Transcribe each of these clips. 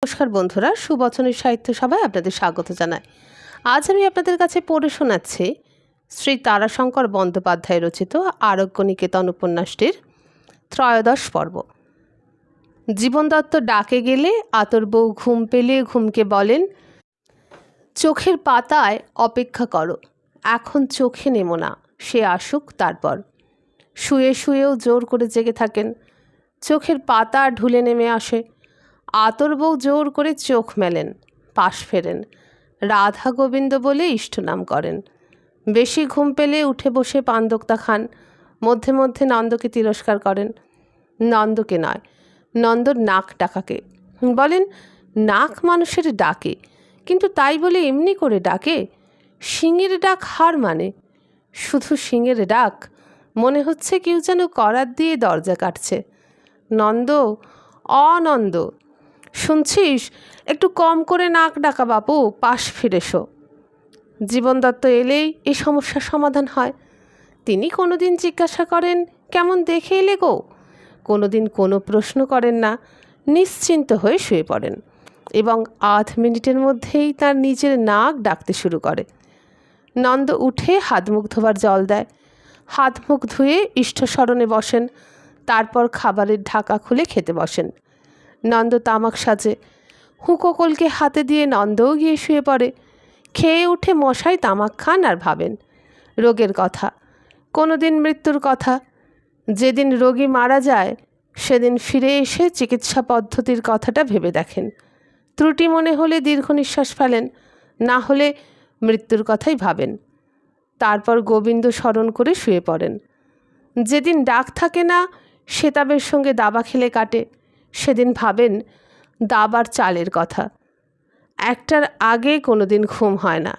নমস্কার বন্ধুরা, সুবচনের সাহিত্য সভায় আপনাদের স্বাগত জানাই। আজ আমি আপনাদের কাছে পড়ে শোনাচ্ছি শ্রী তারাশঙ্কর বন্দ্যোপাধ্যায় রচিত আরোগ্য নিকেতন উপন্যাসটির ত্রয়োদশ পর্ব। জীবন দত্ত ডাকে গেলে আতর বউ ঘুম পেলে ঘুমকে বলেন, চোখের পাতায় অপেক্ষা করো, এখন চোখে নেমো না, সে আসুক তারপর। শুয়ে শুয়েও জোর করে জেগে থাকেন। চোখের পাতা ঢুলে নেমে আসে। আতর বউ জোর করে চোখ মেলেন, পাশ ফেরেন, রাধা গোবিন্দ বলে ইষ্টনাম করেন। বেশি ঘুম পেলে উঠে বসে পান্দোক্তা খান। মধ্যে মধ্যে নন্দকে তিরস্কার করেন। নন্দকে নয়, নন্দর নাক ডাকাকে। বলেন, নাক মানুষের ডাকে, কিন্তু তাই বলে এমনি করে ডাকে? শিঙের ডাক হার মানে? শুধু শিঙের ডাক? মনে হচ্ছে কেউ যেন করাত দিয়ে দরজা কাটছে। নন্দ, অনন্দ, শুনছিস? একটু কম করে নাক ডাকা বাপু, পাশ ফিরেছো। জীবন দত্ত এলেই এই সমস্যার সমাধান হয়। তিনি কোনোদিন জিজ্ঞাসা করেন, কেমন দেখে এলে গো? কোনোদিন কোনো প্রশ্ন করেন না, নিশ্চিন্ত হয়ে শুয়ে পড়েন এবং আধ মিনিটের মধ্যেই তার নিজের নাক ডাকতে শুরু করে। নন্দ উঠে হাত মুখ ধোবার জল দেয়, হাত মুখ ধুয়ে ইষ্টস্মরণে বসেন, তারপর খাবারের ঢাকা খুলে খেতে বসেন। নন্দ তামাক সাজে। হুঁকোকলকে হাতে দিয়ে নন্দও গিয়ে শুয়ে পড়ে। খেয়ে উঠে মশাই তামাক খান আর ভাবেন রোগের কথা, কোনো দিন মৃত্যুর কথা। যেদিন রোগী মারা যায় সেদিন ফিরে এসে চিকিৎসা পদ্ধতির কথাটা ভেবে দেখেন। ত্রুটি মনে হলে দীর্ঘ নিঃশ্বাস ফেলেন, না হলে মৃত্যুর কথাই ভাবেন। তারপর গোবিন্দ স্মরণ করে শুয়ে পড়েন। যেদিন ডাক থাকে না, সেতাবের সঙ্গে দাবা খেলে কাটে, সেদিন ভাবেন দাবার চালের কথা। একটার আগে কোনো দিন ঘুম হয় না।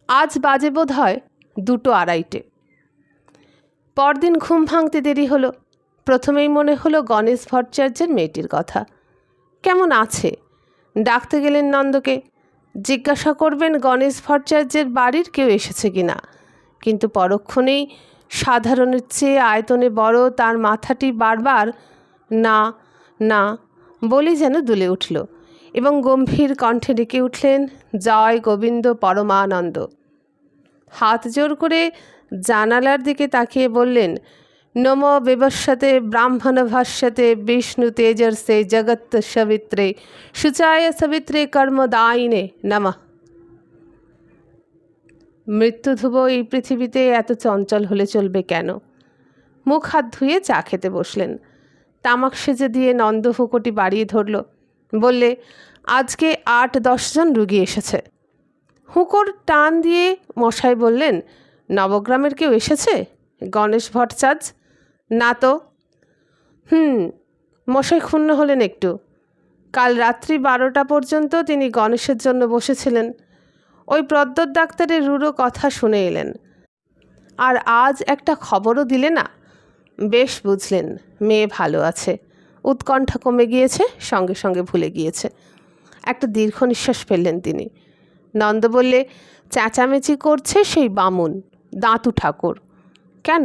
আজ বাজে বোধ হয় 2:30। পরদিন ঘুম ভাঙতে দেরি হলো। প্রথমেই মনে হলো গণেশ ভট্টাচার্যের মেয়েটির কথা। কেমন আছে? ডাকতে গেলেন নন্দকে। জিজ্ঞাসা করবেন গণেশ ভট্টাচার্যের বাড়ির কেউ এসেছে কি না, কিন্তু পরক্ষণেই সাধারণের চেয়ে আয়তনে বড় তার মাথাটি বারবার না না বলেই যেন দুলে উঠল এবং গম্ভীর কণ্ঠে ডেকে উঠলেন, জয় গোবিন্দ পরমানন্দ। হাত জোর করে জানালার দিকে তাকিয়ে বললেন, নম বিবস্বতে ব্রাহ্মণ ভাষ্যতে বিষ্ণু তেজর্ষে জগৎ সবিত্রে শুচায় সবিত্রে কর্মদায়িনে নমঃ। মৃত্যু ধ্রুব এই পৃথিবীতে এত চঞ্চল হলে চলবে কেন? মুখ হাত ধুয়ে চা খেতে বসলেন। তামাক সেজে দিয়ে নন্দ হুঁকোটি বাড়িয়ে ধরল। বললে, আজকে 8-10 জন রুগী এসেছে। হুঁকোর টান দিয়ে মশাই বললেন, নবগ্রামের কেউ এসেছে? গণেশ ভট্টাচার্য? না তো। মশাই ক্ষুণ্ণ হলেন একটু। কাল রাত্রি 12টা পর্যন্ত তিনি গণেশের জন্য বসেছিলেন। ওই প্রদ্যোৎ ডাক্তারের রূঢ় কথা শুনে এলেন, আর আজ একটা খবরও দিলে না। বেশ বুঝলেন মেয়ে ভালো আছে। উৎকণ্ঠা কমে গিয়েছে, সঙ্গে সঙ্গে ভুলে গিয়েছে। একটা দীর্ঘ নিঃশ্বাস ফেললেন তিনি। নন্দ বললে, চেঁচামেচি করছে সেই বামুন দাঁতু ঠাকুর। কেন?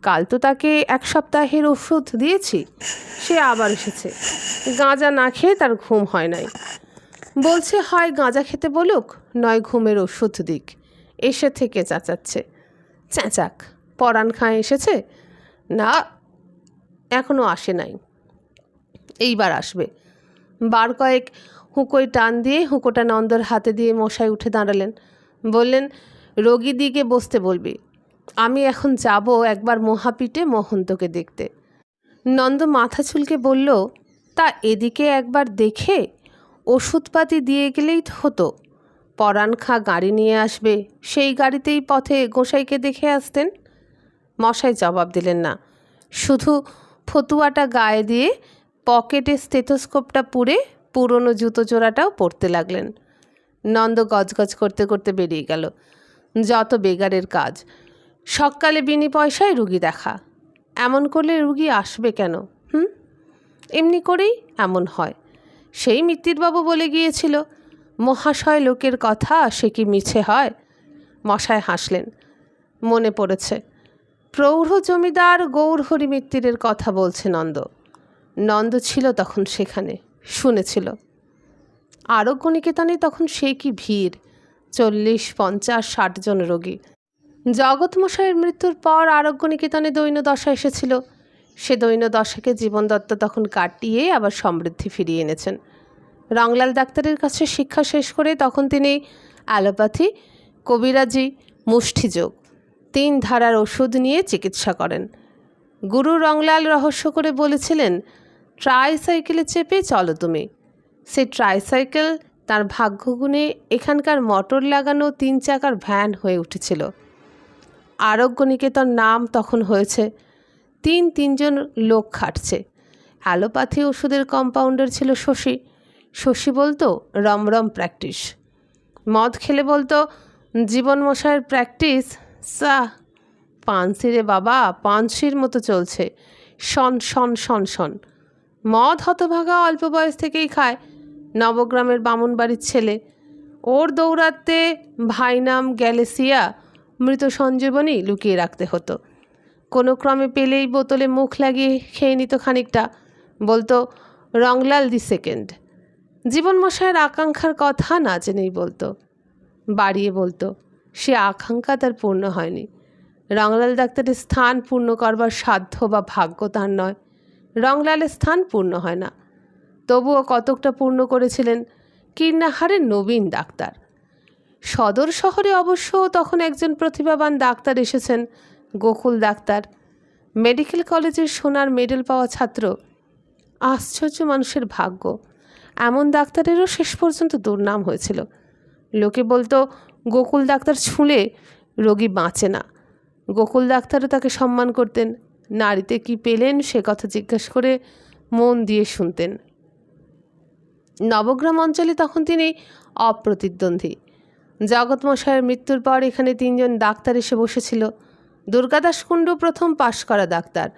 কাল তো তাকে 1 সপ্তাহের ওষুধ দিয়েছি, সে আবার এসেছে। গাঁজা না খেয়ে তার ঘুম হয় নাই। বলছে হয় গাঁজা খেতে বলুক, নয় ঘুমের ওষুধ দিক। এসে থেকে চেঁচাচ্ছে। চেঁচাক, পরাণ খাঁ এসেছে? না, এখনও আসে নাই, এইবার আসবে। বার কয়েক হুঁকোয় টান দিয়ে হুঁকোটা নন্দর হাতে দিয়ে মশাই উঠে দাঁড়ালেন। বললেন, রোগী দিকে বসতে বলবি, আমি এখন যাব একবার মহাপীঠে মহন্তকে দেখতে। নন্দ মাথা চুলকে বলল, তা এদিকে একবার দেখে ওষুধপাতি দিয়ে গেলেই হতো। পরাণ খাঁ গাড়ি নিয়ে আসবে, সেই গাড়িতেই পথে গোসাইকে দেখে আসতেন। মশাই জবাব দিলেন না, শুধু ফতুয়াটা গায়ে দিয়ে পকেটে স্টেথোস্কোপটা পুরে পুরনো জুতো জোড়াটাও পরতে লাগলেন। নন্দ গজগজ করতে করতে বেরিয়ে গেল। যত বেগারের কাজ, সকালে বিনি পয়সায় রুগী দেখা। এমন করলে রুগী আসবে কেন? এমনি করেই এমন হয়। সেই মিত্তিরবাবু বলে গিয়েছিল, মহাশয় লোকের কথা সে কি মিছে হয়? মশায় হাসলেন। মনে পড়েছে, প্রৌঢ় জমিদার গৌরহরি মিত্তিরের কথা বলছে নন্দ। নন্দ ছিল তখন সেখানে, শুনেছিল। আরোগ্য নিকেতনে তখন সে কি ভিড়, 40, 50, 60 জন রোগী। জগৎমশাইয়ের মৃত্যুর পর আরোগ্য নিকেতনে দৈন্যদশা এসেছিল। সে দৈন্যদশাকে জীবন দত্ত তখন কাটিয়ে আবার সমৃদ্ধি ফিরিয়ে এনেছেন। রংলাল ডাক্তারের কাছে শিক্ষা শেষ করে তখন তিনি অ্যালোপ্যাথি, কবিরাজি, মুষ্টিযোগ 3 ধারার ওষুধ নিয়ে চিকিৎসা করেন। গুরু রংলাল রহস্য করে বলেছিলেন, ট্রাইসাইকেলে চেপে চলো তুমি। সে ট্রাইসাইকেল তার ভাগ্যগুণে এখানকার মোটর লাগানো 3 চাকার ভ্যান হয়ে উঠেছিল। আরোগ্য নিকেতন নাম তখন হয়েছে। 3 জন লোক খাটছে। অ্যালোপ্যাথি ওষুধের কম্পাউন্ডার ছিল শশী। শশী বলতো রমরম প্র্যাকটিস। মদ খেলে বলতো জীবন মশাইয়ের প্র্যাকটিস সা পানসি রে বাবা, পানসির মতো চলছে, শন শন শন শন। মদ হতভাগা অল্প বয়স থেকেই খায়। নবগ্রামের বামুনবাড়ির ছেলে। ওর দৌড়াতে ভাইনাম গ্যালেসিয়া মৃত সঞ্জীবনী লুকিয়ে রাখতে হতো। কোনো ক্রমে পেলেই বোতলে মুখ লাগিয়ে খেয়ে নিত খানিকটা। বলতো রংলাল দি সেকেন্ড। জীবন মশাইয়ের আকাঙ্ক্ষার কথা না জেনেই বলতো, বাড়িয়ে বলতো। সে আকাঙ্ক্ষা তার পূর্ণ হয়নি। রংলাল ডাক্তারের স্থান পূর্ণ করবার সাধ্য বা ভাগ্য তার নয়। রংলালের স্থান পূর্ণ হয় না। তবুও কতকটা পূর্ণ করেছিলেন কীর্ণাহারের নবীন ডাক্তার। সদর শহরে অবশ্য তখন একজন প্রতিভাবান ডাক্তার এসেছেন, গোকুল ডাক্তার। মেডিকেল কলেজের সোনার মেডেল পাওয়া ছাত্র। আশ্চর্য মানুষের ভাগ্য। এমন ডাক্তারেরও শেষ পর্যন্ত দুর্নাম হয়েছিল। লোকে বলতো গোকুল ডাক্তার ছুঁলে রোগী বাঁচে না। গোকুল ডাক্তারও তাকে সম্মান করতেন। নারীতে কি পেলেন সে কথা জিজ্ঞাসা করে মন দিয়ে শুনতেন। নবগ্রাম অঞ্চলে তখন তিনি অপ্রতিদ্বন্দ্বী। জগৎমশাইয়ের মৃত্যুর পর এখানে 3 জন ডাক্তার এসে বসেছিল। দুর্গাদাস কুণ্ডু প্রথম পাশ করা ডাক্তার।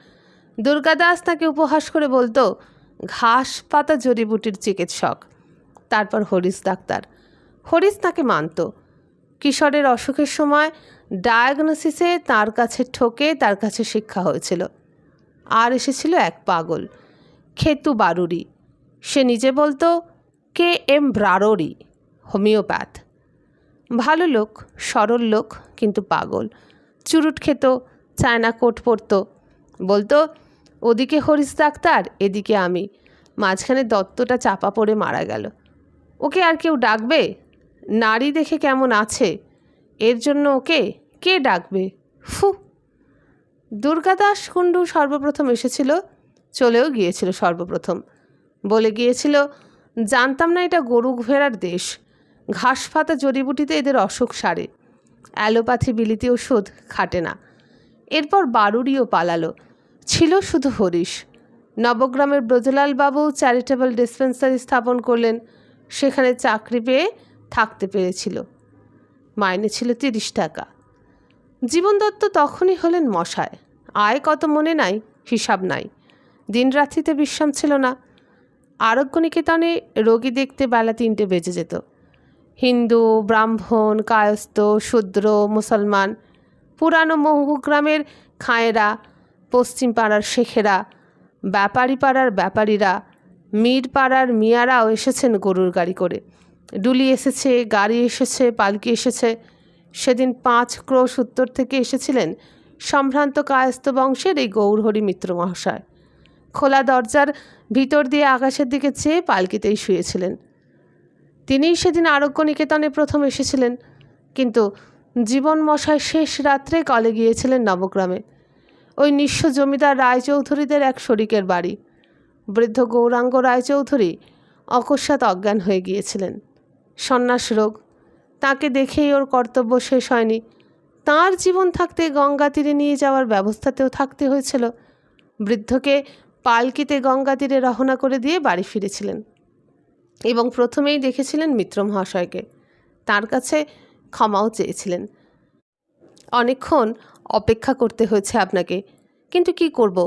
দুর্গাদাস তাকে উপহাস করে বলতো ঘাস পাতা জড়িবুটির চিকিৎসক। তারপর হরিশ ডাক্তার। হরিশ তাকে মানত। কিশোরের অসুখের সময় ডায়াগনোসিসে তার কাছে ঠকে তার কাছে শিক্ষা হয়েছিল। আর এসেছিল এক পাগল, খেতু বারুরি। সে নিজে বলতো KM ব্রারোরি, হোমিওপ্যাথ। ভালো লোক, সরল লোক, কিন্তু পাগল। চুরুট খেত, চায়না কোট পরত। বলতো ওদিকে হরিশ ডাক্তার, এদিকে আমি, মাঝখানে দত্তটা চাপা পড়ে মারা গেল। ওকে আর কেউ ডাকবে? নারী দেখে কেমন আছে, এর জন্য ওকে কে ডাকবে? ফু। দুর্গাদাস কুণ্ডু সর্বপ্রথম এসেছিল, চলেও গিয়েছিল সর্বপ্রথম। বলে গিয়েছিল, জানতাম না এটা গরু ভেড়ার দেশ। ঘাস পাতা জড়িবুটিতে এদের অসুখ সারে। অ্যালোপ্যাথি বিলিতি ওষুধ খাটে না। এরপর বারুরিও পালালো। ছিল শুধু হরিশ। নবগ্রামের ব্রজলাল বাবু চ্যারিটেবল ডিসপেন্সারি স্থাপন করলেন। সেখানে চাকরি পেয়ে থাকতে পেরেছিল। মাইনে ছিল 30 টাকা। জীবন দত্ত তখনই হলেন মশায়। আয় কত মনে নাই, হিসাব নাই। দিনরাত্রিতে বিশ্রাম ছিল না। আরোগ্য নিকেতনে রোগী দেখতে বেলা 3টে বেজে যেত। হিন্দু, ব্রাহ্মণ, কায়স্থ, শূদ্র, মুসলমান, পুরানো মহুগ্রামের খায়েরা, পশ্চিম পাড়ার শেখেরা, ব্যাপারী পাড়ার ব্যাপারীরা, মীর পাড়ার মিয়ারাও এসেছেন গরুর গাড়ি করে। ডুলি এসেছে, গাড়ি এসেছে, পালকি এসেছে। সেদিন 5 ক্রোশ উত্তর থেকে এসেছিলেন সম্ভ্রান্ত কায়স্থ বংশের এই গৌরহরি মিত্র মহাশয়। খোলা দরজার ভিতর দিয়ে আকাশের দিকে চেয়ে পালকিতেই শুয়েছিলেন। তিনিই সেদিন আরোগ্য নিকেতনে প্রথম এসেছিলেন। কিন্তু জীবন মশাই শেষ রাত্রে কলে গিয়েছিলেন নবগ্রামে, ওই নিঃস্ব জমিদার রায়চৌধুরীদের এক শরিকের বাড়ি। বৃদ্ধ গৌরাঙ্গ রায়চৌধুরী অকস্মাৎ অজ্ঞান হয়ে গিয়েছিলেন। সন্ন্যাস রোগ। তাকে দেখেই ওর কর্তব্য শেষ হয়নি। তাঁর জীবন থাকতে গঙ্গা তীরে নিয়ে যাওয়ার ব্যবস্থাতেও থাকতে হয়েছিল। বৃদ্ধকে পালকিতে গঙ্গা তীরে রওনা করে দিয়ে বাড়ি ফিরেছিলেন এবং প্রথমেই দেখেছিলেন মিত্র মহাশয়কে। তার কাছে ক্ষমাও চেয়েছিলেন। অনেকক্ষণ অপেক্ষা করতে হয়েছে আপনাকে, কিন্তু কি করব,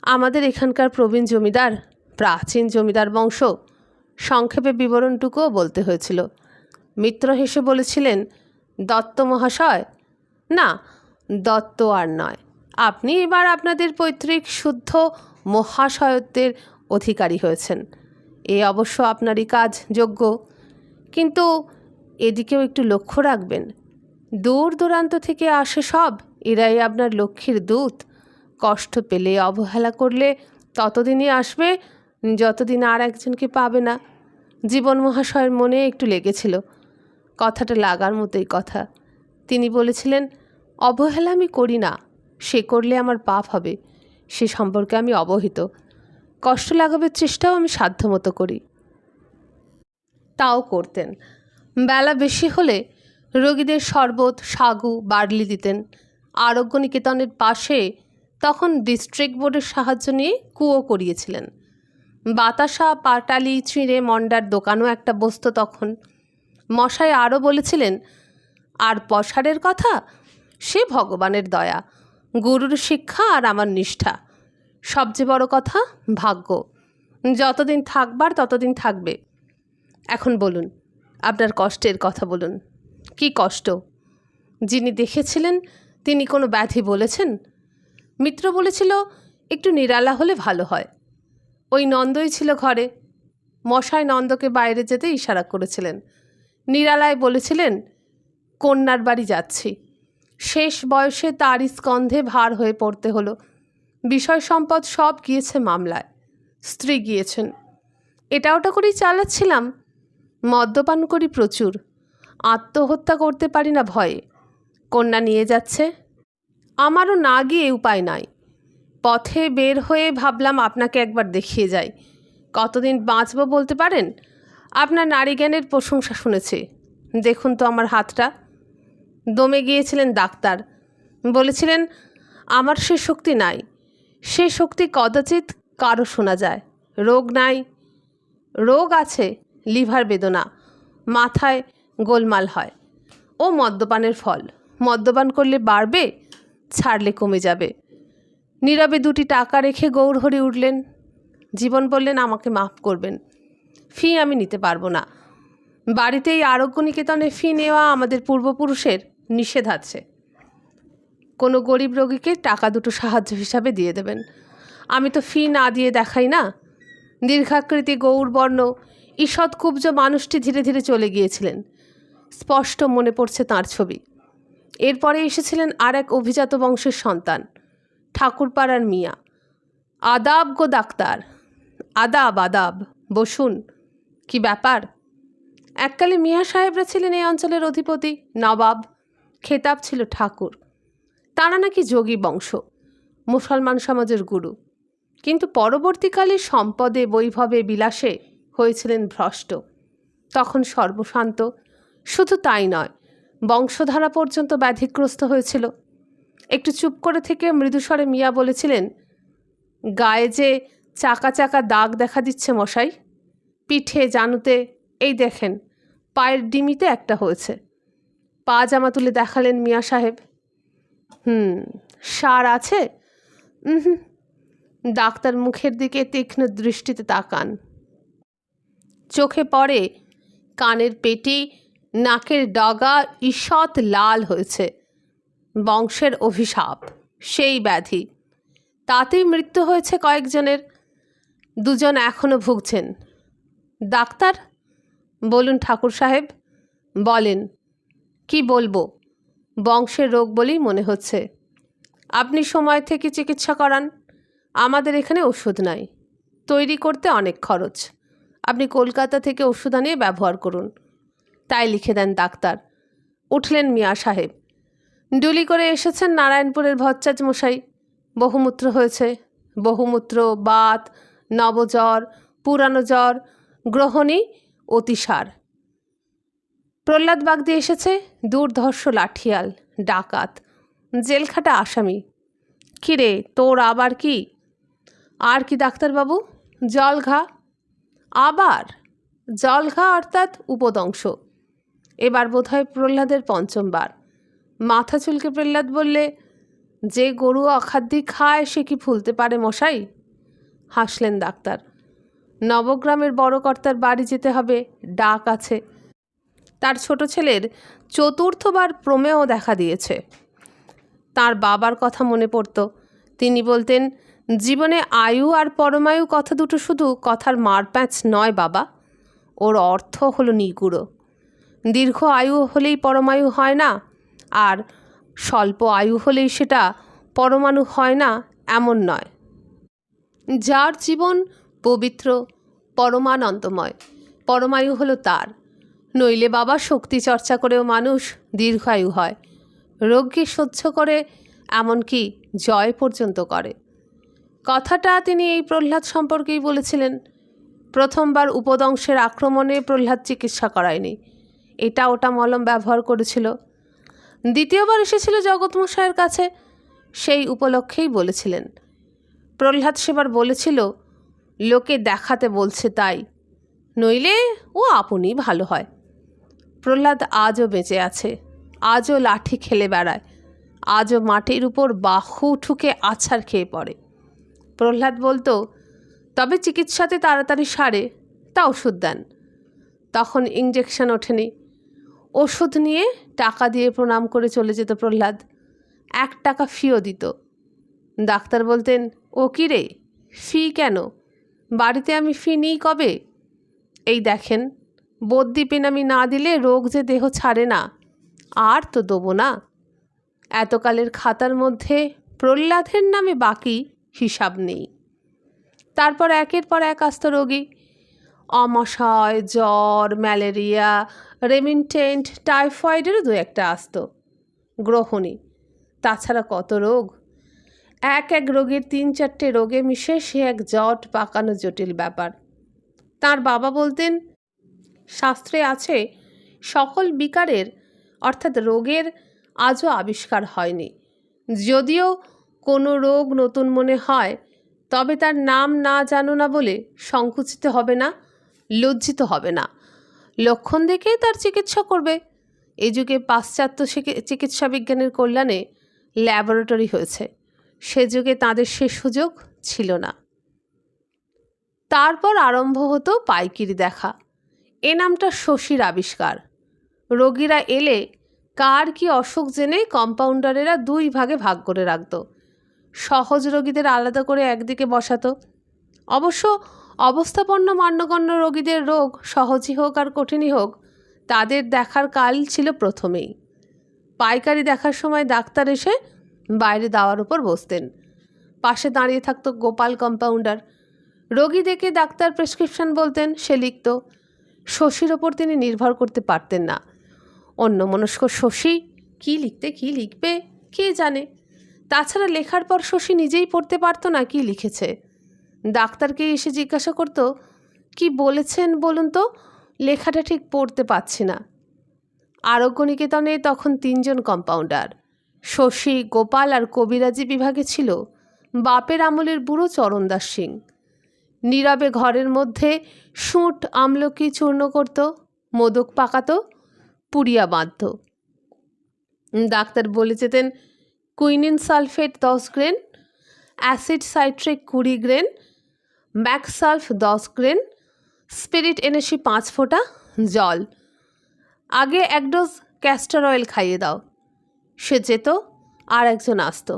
আমাদের এখানকার প্রবীণ জমিদার, প্রাচীন জমিদার বংশ। সংক্ষেপে বিবরণটুকুও বলতে হয়েছিল। মিত্র হেসে বলেছিলেন, দত্ত মহাশয়? না, দত্ত আর নয়। আপনি এবার আপনাদের পৈতৃক শুদ্ধ মহাশয়ত্বের অধিকারী হয়েছেন। এ অবশ্য আপনারই কাজ, যোগ্য। কিন্তু এদিকেও একটু লক্ষ্য রাখবেন, দূর দূরান্ত থেকে আসে সব, এরাই আপনার লক্ষ্মীর দূত। কষ্ট পেলে, অবহেলা করলে ততদিনই আসবে যতদিন আর একজনকে পাবে না। জীবন মহাশয়ের মনে একটু লেগেছিল, কথাটা লাগার মতোই কথা। তিনি বলেছিলেন, অবহেলা আমি করি না, সে করলে আমার পাপ হবে, সে সম্পর্কে আমি অবহিত। কষ্ট লাগাবার চেষ্টাও আমি সাধ্যমতো করি। তাও করতেন। বেলা বেশি হলে রোগীদের শরবত, সাগু, বার্লি দিতেন। আরোগ্য নিকেতনের পাশে তখন ডিস্ট্রিক্ট বোর্ডের সাহায্য নিয়ে কুয়ো করিয়েছিলেন। বাতাসা, পাটালি, চিঁড়ে, মন্ডার দোকানও একটা বসত তখন। মশাই আরও বলেছিলেন, আর পসারের কথা, সে ভগবানের দয়া, গুরুর শিক্ষা আর আমার নিষ্ঠা। সবচেয়ে বড় কথা ভাগ্য, যতদিন থাকবার ততদিন থাকবে। এখন বলুন, আপনার কষ্টের কথা বলুন। কি কষ্ট? যিনি দেখেছিলেন তিনি কোনো ব্যাধি বলেছেন? মিত্র বলেছিল একটু নিরালা হলে ভালো হয়। ওই নন্দই ছিল ঘরে। মশাই নন্দকে বাইরে যেতে ইশারা করেছিলেন। নিরালায় বলেছিলেন, কন্যার বাড়ি যাচ্ছি। শেষ বয়সে তারই স্কন্ধে ভার হয়ে পড়তে হলো। বিষয় সম্পদ সব গিয়েছে মামলায়, স্ত্রী গিয়েছেন। এটা ওটা করেই চালাচ্ছিলাম। মদ্যপান করি প্রচুর, আত্মহত্যা করতে পারি না ভয়ে। কন্যা নিয়ে যাচ্ছে, আমারও না গিয়ে উপায় নাই। পথে বের হয়ে ভাবলাম আপনাকে একবার দেখিয়ে যাই। কতদিন বাঁচব বলতে পারেন? আপনার নারী জ্ঞানের প্রশংসা শুনেছি। দেখুন তো আমার হাতটা। দমে গিয়েছিলেন ডাক্তার। বলেছিলেন, আমার সে শক্তি নাই। সে শক্তি কদাচিৎ কারো শোনা যায়। রোগ নাই, রোগ আছে, লিভার বেদনা, মাথায় গোলমাল হয়। ও মদ্যপানের ফল। মদ্যপান করলে বাড়বে, ছাড়লে কমে যাবে। নীরবে 2টি টাকা রেখে গৌরহরি উঠলেন। জীবন বললেন, আমাকে মাফ করবেন, ফি আমি নিতে পারবো না। বাড়িতেই আরোগ্য নিকেতনে ফি নেওয়া আমাদের পূর্বপুরুষের নিষেধ আছে। কোনো গরিব রোগীকে টাকা 2টো সাহায্য হিসাবে দিয়ে দেবেন। আমি তো ফি না দিয়ে দেখাই না। দীর্ঘাকৃতি গৌরবর্ণ ঈষৎকুব্জ মানুষটি ধীরে ধীরে চলে গিয়েছিলেন। স্পষ্ট মনে পড়ছে তাঁর ছবি। এরপরে এসেছিলেন আর এক অভিজাত বংশের সন্তান, ঠাকুরপাড়ার মিয়া। আদাব গো ডাক্তার। আদাব আদাব, বসুন। কি ব্যাপার? এককালে মিয়া সাহেবরা ছিলেন এই অঞ্চলের অধিপতি, নবাব। খেতাব ছিল ঠাকুর। তাঁরা নাকি যোগী বংশ, মুসলমান সমাজের গুরু। কিন্তু পরবর্তীকালে সম্পদে, বৈভবে, বিলাসে হয়েছিলেন ভ্রষ্ট। তখন সর্বশান্ত। শুধু তাই নয়, বংশধারা পর্যন্ত ব্যাধিগ্রস্ত হয়েছিল। একটু চুপ করে থেকে মৃদুস্বরে মিয়া বলেছিলেন, গায়ে যে চাকা চাকা দাগ দেখা দিচ্ছে মশাই, পিঠে, জানুতে, এই দেখেন পায়ের ডিমিতে একটা হয়েছে। পা জামা তুলে দেখালেন মিয়া সাহেব। সার আছে? হুম। ডাক্তার মুখের দিকে তীক্ষ্ণ দৃষ্টিতে তাকান। চোখে পড়ে কানের পেটি, নাকের ডগা ঈষৎ লাল হয়েছে। বংশের অভিশাপ, সেই ব্যাধি। তাতেই মৃত্যু হয়েছে কয়েকজনের। 2জন এখনও ভুগছেন। ডাক্তার, বলুন ঠাকুর সাহেব, বলেন। কি বলবো? বংশের রোগ বলেই মনে হচ্ছে। আপনি সময় থেকে চিকিৎসা করান। আমাদের এখানে ওষুধ নাই, তৈরি করতে অনেক খরচ। আপনি কলকাতা থেকে ওষুধ আনিয়ে ব্যবহার করুন, তাই লিখে দেন ডাক্তার। উঠলেন মিয়া সাহেব। ডুলি করে এসেছেন নারায়ণপুরের ভচ্চাজ মশাই। বহুমূত্র হয়েছে। বহুমূত্র, বাত, নবজ্বর, পুরানো জ্বর, গ্রহণী, অতিসার। প্রহ্লাদ বাগদি এসেছে, দুর্ধর্ষ লাঠিয়াল, ডাকাত, জেলখাটা আসামি। কিরে, তোর আবার কি? আর কি ডাক্তারবাবু? জলঘা। আবার জলঘা, অর্থাৎ উপদংশ। এবার বোধহয় প্রহ্লাদের 5ম বার। মাথা চুলকে প্রহ্লাদ বললে, যে গরু অখাদ্যি খায় সে কি ফুলতে পারে মশাই? হাসলেন ডাক্তার। নবগ্রামের বড় কর্তার বাড়ি যেতে হবে, ডাক আছে। তার ছোট ছেলের 4র্থবার প্রমেয় দেখা দিয়েছে। তার বাবার কথা মনে পড়ত। তিনি বলতেন, জীবনে আয়ু আর পরমায়ু কথা দুটো শুধু কথার মারপ্যাঁচ নয় বাবা, ওর অর্থ হলো নিগুড়ো। দীর্ঘ আয়ু হলেই পরমায়ু হয় না, আর স্বল্প আয়ু হলেই সেটা পরমাণু হয় না এমন নয়। যার জীবন পবিত্র, পরমানন্দময়, পরমায়ু হলো তার। নইলে বাবা শক্তি চর্চা করেও মানুষ দীর্ঘায়ু হয়, রোগকে সহ্য করে, এমনকি জয় পর্যন্ত করে। কথাটা তিনি এই প্রহ্লাদ সম্পর্কেই বলেছিলেন। প্রথমবার উপদংশের আক্রমণে প্রহ্লাদ চিকিৎসা করায়নি, এটা ওটা মলম ব্যবহার করেছিল। দ্বিতীয়বার এসেছিল জগৎমশায়ের কাছে, সেই উপলক্ষেই বলেছিলেন। প্রহ্লাদ সেবার বলেছিল লোকে দেখাতে বলছে তাই, নইলে ও আপনি ভালো হয়। প্রহ্লাদ আজও বেঁচে আছে, আজও লাঠি খেলে বেড়ায়, আজও মাটির উপর বাহু ঠুকে আছাড় খেয়ে পড়ে। প্রহ্লাদ বলতো, তবে চিকিৎসাতে তাড়াতাড়ি সারে, তা ওষুধ দেন। তখন ইঞ্জেকশন ওঠেনি, ওষুধ নিয়ে টাকা দিয়ে প্রণাম করে চলে যেত প্রহ্লাদ। 1 টাকা ফিও দিত। ডাক্তার বলতেন, ও কি রে, ফি কেন? বাড়িতে আমি ফি নিই কবে? এই দেখেন, বদ্যিপেন আমি না দিলে রোগ যে দেহ ছাড়ে না, আর তো দেবো না। এতকালের খাতার মধ্যে প্রহ্লাদের নামে বাকি হিসাব নেই। তারপর একের পর এক আসত রোগী, অমশয়, জ্বর, ম্যালেরিয়া, রেমিনটেন্ট, টাইফয়েডেরও 2-1টা আসত, গ্রহণী। তাছাড়া কত রোগ! এক রোগীর 3-4টে রোগে মিশে সে এক জট পাকানো জটিল ব্যাপার। তার বাবা বলতেন, শাস্ত্রে আছে সকল বিকারের অর্থাৎ রোগের আজও আবিষ্কার হয়নি। যদিও কোনো রোগ নতুন মনে হয়, তবে তার নাম না জানো না বলে সংকুচিত হবে না, লজ্জিত হবে না, লক্ষণ দেখে তার চিকিৎসা করবে। এই যুগে পাশ্চাত্য চিকিৎসা বিজ্ঞানের কল্যাণে ল্যাবরেটরি হয়েছে, সে যুগে তাদের সে সুযোগ ছিল না। তারপর আরম্ভ হতো পাইকিরি দেখা। এ নামটা শশীর আবিষ্কার। রোগীরা এলে কার কি অসুখ জেনে কম্পাউন্ডারেরা 2 ভাগে ভাগ করে রাখত। সহজ রোগীদের আলাদা করে একদিকে বসাতো। অবশ্য অবস্থাপন্ন মান্যগণ্য রোগীদের রোগ সহজই হোক আর কঠিনই হোক, তাদের দেখার কাল ছিল প্রথমেই। পাইকারি দেখার সময় ডাক্তার এসে বাইরে দাওয়ার উপর বসতেন, পাশে দাঁড়িয়ে থাকতো গোপাল কম্পাউন্ডার। রোগী দেখে ডাক্তার প্রেসক্রিপশন বলতেন, সে লিখত। শশীর ওপর তিনি নির্ভর করতে পারতেন না। অন্যমনস্ক শশী কী লিখবে কে জানে। তাছাড়া লেখার পর শশী নিজেই পড়তে পারতো না কি লিখেছে। ডাক্তারকে এসে জিজ্ঞাসা করত, কি বলেছেন বলুন তো, লেখাটা ঠিক পড়তে পারছি না। আরোগ্য নিকেতনে তখন 3 জন কম্পাউন্ডার, শশী, গোপাল আর কবিরাজি বিভাগে ছিল বাপের আমলের বুড়ো চরণদাস সিং। নীরবে ঘরের মধ্যে শুঁট আমলকি চূর্ণ করত, মোদক পাকাতো, পুড়িয়া বাঁধত। ডাক্তার বলে যেতেন, quinine sulphate 10 grain, acid citric 20 grain, magsulph 10 grain, spirit এনেছি 5 ফোঁটা, জল। আগে 1 ডোজ ক্যাস্টর অয়েল খাইয়ে দাও। সে যেত, আর একজন আসতো,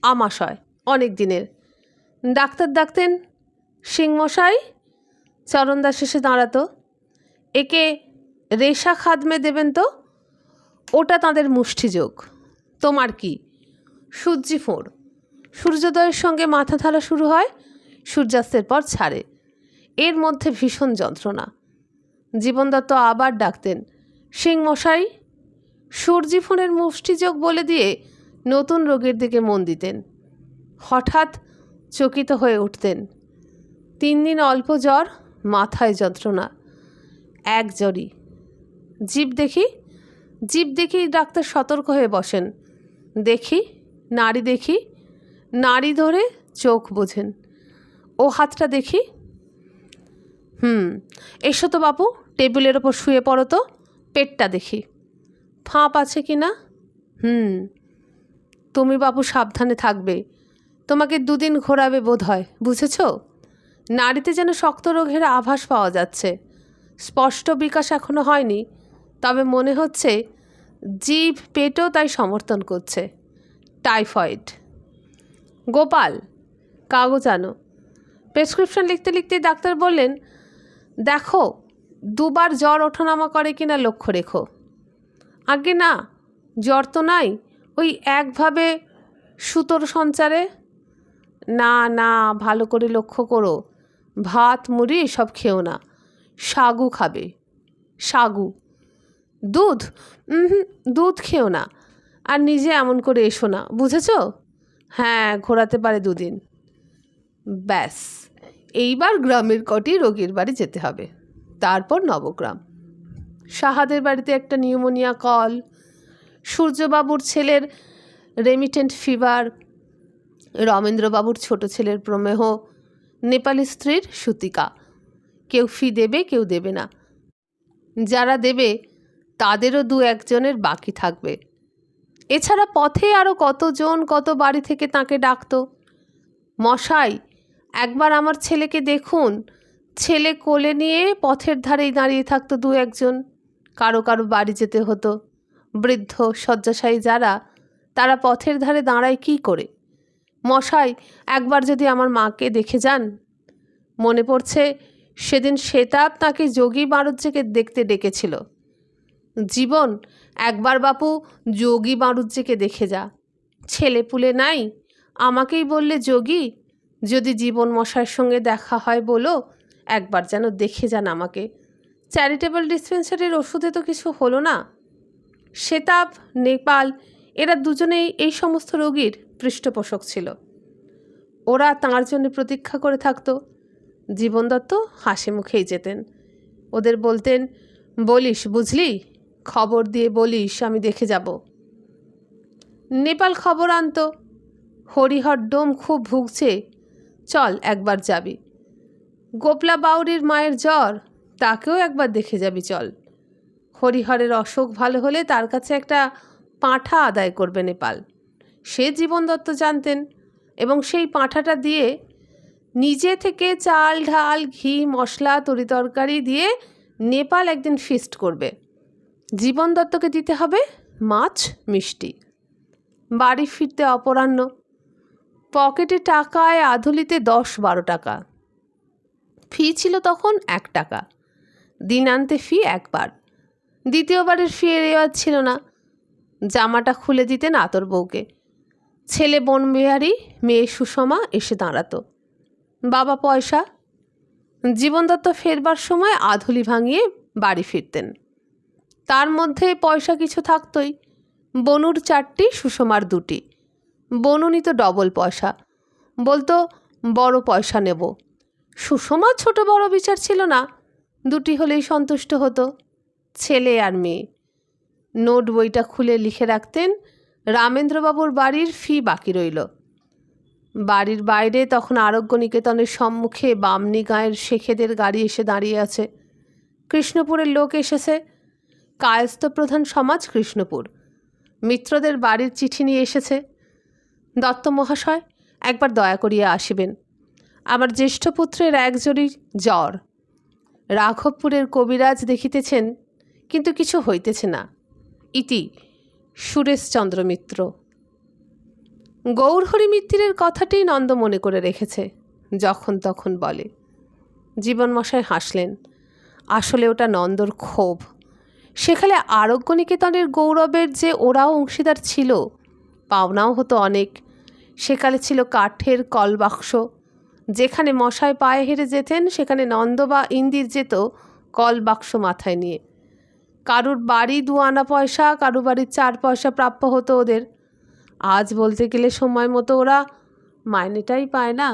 আমাশয়, অনেক দিনের। ডাক্তার ডাকতেন, সিংমশাই। চরণদাস শেষে দাঁড়াতো, একে রেশা খাদমে দেবেন তো। ওটা তাঁদের মুষ্টিযোগ। তোমার কি? সূর্যি ফোঁড়। সূর্যোদয়ের সঙ্গে মাথা ধরা শুরু হয়, সূর্যাস্তের পর ছাড়ে। এর মধ্যে ভীষণ যন্ত্রণা। জীবনদত্ত আবার ডাকতেন, সিংমশাই। সূর্যি ফোঁড়ের মুষ্টিযোগ বলে দিয়ে নতুন রোগের দিকে মন দিতেন। হঠাৎ চকিত হয়ে উঠতেন। 3 দিন অল্প জ্বর, মাথায় যন্ত্রণা, 1 জ্বরই। জিভ দেখি ডাক্তার সতর্ক হয়ে বসেন। দেখি, নাড়ি ধরে চোখ বোঝেন। ও হাতটা দেখি। এসো তো বাপু, টেবিলের ওপর শুয়ে পড়ো তো, পেটটা দেখি, ফাঁপ আছে কি না। তুমি বাপু সাবধানে থাকবে, তোমাকে 2 দিন ঘোরাবে বোধ হয়, বুঝেছ? নাড়িতে যেন শক্ত রোগের আভাস পাওয়া যাচ্ছে। স্পষ্ট বিকাশ এখনো হয়নি, তবে মনে হচ্ছে জিভ পেটও তাই সমর্থন করছে। টাইফয়েড। গোপাল, কাগজ আনো। প্রেসক্রিপশন লিখতে লিখতে ডাক্তার বললেন, দেখো দুবার জ্বর ওঠানামা করে কিনা লক্ষ্য রেখো। আগে না, জ্বর তো নাই, ওই একভাবে সুতোর সঞ্চারে। না না, ভালো করে লক্ষ্য করো, ভাত মুড়ি এসব খেও না, সাগু খাবে, সাগু। দুধ, দুধ খেও না, আর নিজে এমন করে এসো না, বুঝেছ? হ্যাঁ, ঘোরাতে পারে 2 দিন। ব্যাস, এইবার গ্রামের কটি রোগীর বাড়ি যেতে হবে, তারপর নবগ্রাম। সাহাদের বাড়িতে একটা নিউমোনিয়া কল, সূর্যবাবুর ছেলের রেমিটেন্ট ফিভার, রমেন্দ্রবাবুর ছোট ছেলের প্রমেহ, নেপালি স্ত্রীর সুতিকা। কেউ ফি দেবে, কেউ দেবে না। যারা দেবে তাদেরও 2-1জনের বাকি থাকবে। এছাড়া পথে আরও কতজন কত বাড়ি থেকে তাকে ডাকত, মশাই একবার আমার ছেলেকে দেখুন। ছেলে কোলে নিয়ে পথের ধারেই দাঁড়িয়ে থাকতো 2-1জন। কারো কারো বাড়ি যেতে হতো। বৃদ্ধ শয্যাশায়ী যারা, তারা পথের ধারে দাঁড়ায় কী করে? মশাই একবার যদি আমার মাকে দেখে যান। মনে পড়ছে সেদিন শ্বেতাব তাকে যোগী বাড়ুজ্যেকে দেখতে ডেকেছিল। জীবন, একবার বাপু যোগী বাড়ুজ্যেকে দেখে যা। ছেলে পুলে নাই, আমাকেই বললে যোগী, যদি জীবন মশাইয়ের সঙ্গে দেখা হয় বলো, একবার যেন দেখে যান আমাকে। চ্যারিটেবল ডিসপেন্সারির ওষুধে তো কিছু হলো না। শ্বেতাব, নেপাল, এরা দুজনেই এই সমস্ত রোগীর পৃষ্ঠপোষক ছিল। ওরা তাঁর জন্য প্রতীক্ষা করে থাকতো। জীবন দত্ত হাসি মুখেই যেতেন। ওদের বলতেন, বলিস বুঝলি, খবর দিয়ে বলিস, আমি দেখে যাব। নেপাল খবর আনতো, হরিহর ডোম খুব ভুগছে, চল একবার যাবি। গোপলা বাউরির মায়ের জ্বর, তাকেও একবার দেখে যাবি চল। হরিহরের অসুখ ভালো হলে তার কাছে একটা পাঁঠা আদায় করবে নেপাল। সে জীবন দত্ত জানতেন, এবং সেই পাঁঠাটা দিয়ে নিজে থেকে চাল ঢাল ঘি মশলা তরিতরকারি দিয়ে নেপাল একদিন ফিস্ট করবে। জীবন দত্তকে দিতে হবে মাছ মিষ্টি। বাড়ি ফিরতে অপরাহ্ন। পকেটে টাকায় আধুলিতে 10-12 টাকা। ফি ছিল তখন 1 টাকা। দিনান্তে ফি একবার, দ্বিতীয়বারের ফি রেওয়াজ ছিল না। জামাটা খুলে দিতেন আতর বউকে। ছেলে বনবিহারী, মেয়ে সুষমা এসে দাঁড়াতো। বাবা পয়সা। জীবন দত্ত ফেরবার সময় আধুলি ভাঙিয়ে বাড়ি ফিরতেন। তার মধ্যে পয়সা কিছু থাকতই। বনুর 4টি, সুষমার 2টি। বনু নিত ডবল পয়সা, বলতো বড় পয়সা নেব। সুষমা ছোট বড় বিচার ছিল না, 2টি হলেই সন্তুষ্ট হতো, ছেলে আর মেয়ে। নোট বইটা খুলে লিখে রাখতেন, রামেন্দ্রবাবুর বাড়ির ফি বাকি রইল। বাড়ির বাইরে তখন আরোগ্য নিকেতনের সম্মুখে বামনি গাঁয়ের শেখেদের গাড়ি এসে দাঁড়িয়ে আছে। কৃষ্ণপুরের লোক এসেছে, কায়স্থ প্রধান সমাজ কৃষ্ণপুর। মিত্রদের বাড়ির চিঠি নিয়ে এসেছে। দত্ত মহাশয়, একবার দয়া করিয়া আসিবেন। আমার জ্যেষ্ঠ পুত্রের 1 জড়ি জ্বর। রাঘবপুরের কবিরাজ দেখিতেছেন, কিন্তু কিছু হইতেছে না। ইতি সুরেশচন্দ্র মিত্র। গৌরহরি মিত্রের কথাটি নন্দ মনে করে রেখেছে, যখন তখন বলে। জীবনমশাই হাসলেন। আসলে ওটা নন্দর ক্ষোভ। সেখানে আরোগ্য নিকেতনের গৌরবের যে ওরাও অংশীদার ছিল, পাওনাও হতো অনেক। সেকালে ছিল কাঠের কলবাক্স। যেখানে মশাই পায়ে হেরে যেতেন, সেখানে নন্দ বা ইন্দির যেত কলবাক্স মাথায় নিয়ে। কারুর বাড়ি 2 আনা পয়সা, কারুর বাড়ির 4 পয়সা প্রাপ্য হতো ওদের। আজ বলতে গেলে সময় মতো ওরা মাইনেটাই পায় না।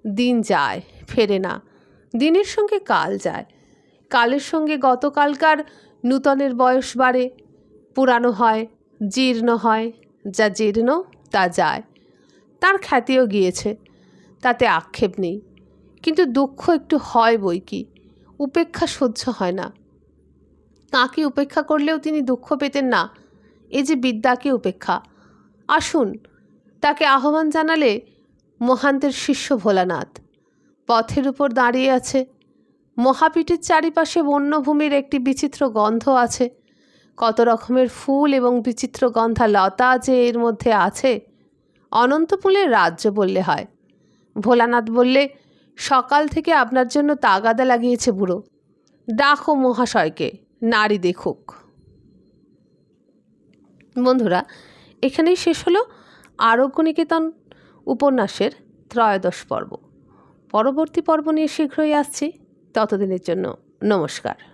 দিন যায়, ফেরে না। দিনের সঙ্গে কাল যায়, কালের সঙ্গে গতকালকার নূতনের বয়স বাড়ে, পুরানো হয়, জীর্ণ হয়। যা জীর্ণ তা যায়। তার খ্যাতিও গিয়েছে, তাতে আক্ষেপ নেই, কিন্তু দুঃখ একটু হয় বই কি। উপেক্ষা সহ্য হয় না। তাঁকে উপেক্ষা করলেও তিনি দুঃখ পেতেন না। এ যে বিদ্যাকে উপেক্ষা। আসুন, তাকে আহ্বান জানালে মহান্তের শিষ্য ভোলানাথ পথের উপর দাঁড়িয়ে আছে। মহাপীঠের চারিপাশে বন্যভূমির একটি বিচিত্র গন্ধ আছে। কত রকমের ফুল এবং বিচিত্র গন্ধা লতা যে এর মধ্যে আছে, অনন্তপুলের রাজ্য বললে হয়। ভোলানাথ বললে, সকাল থেকে আপনার জন্য তাগাদা লাগিয়েছে বুড়ো। ডাকো মহাশয়কে, নারী দেখুক। বন্ধুরা, এখানেই শেষ হলো আরোগ্যনিকেতন উপন্যাসের ত্রয়োদশ পর্ব। পরবর্তী পর্ব নিয়ে শীঘ্রই আসছি। ততদিনের জন্য নমস্কার।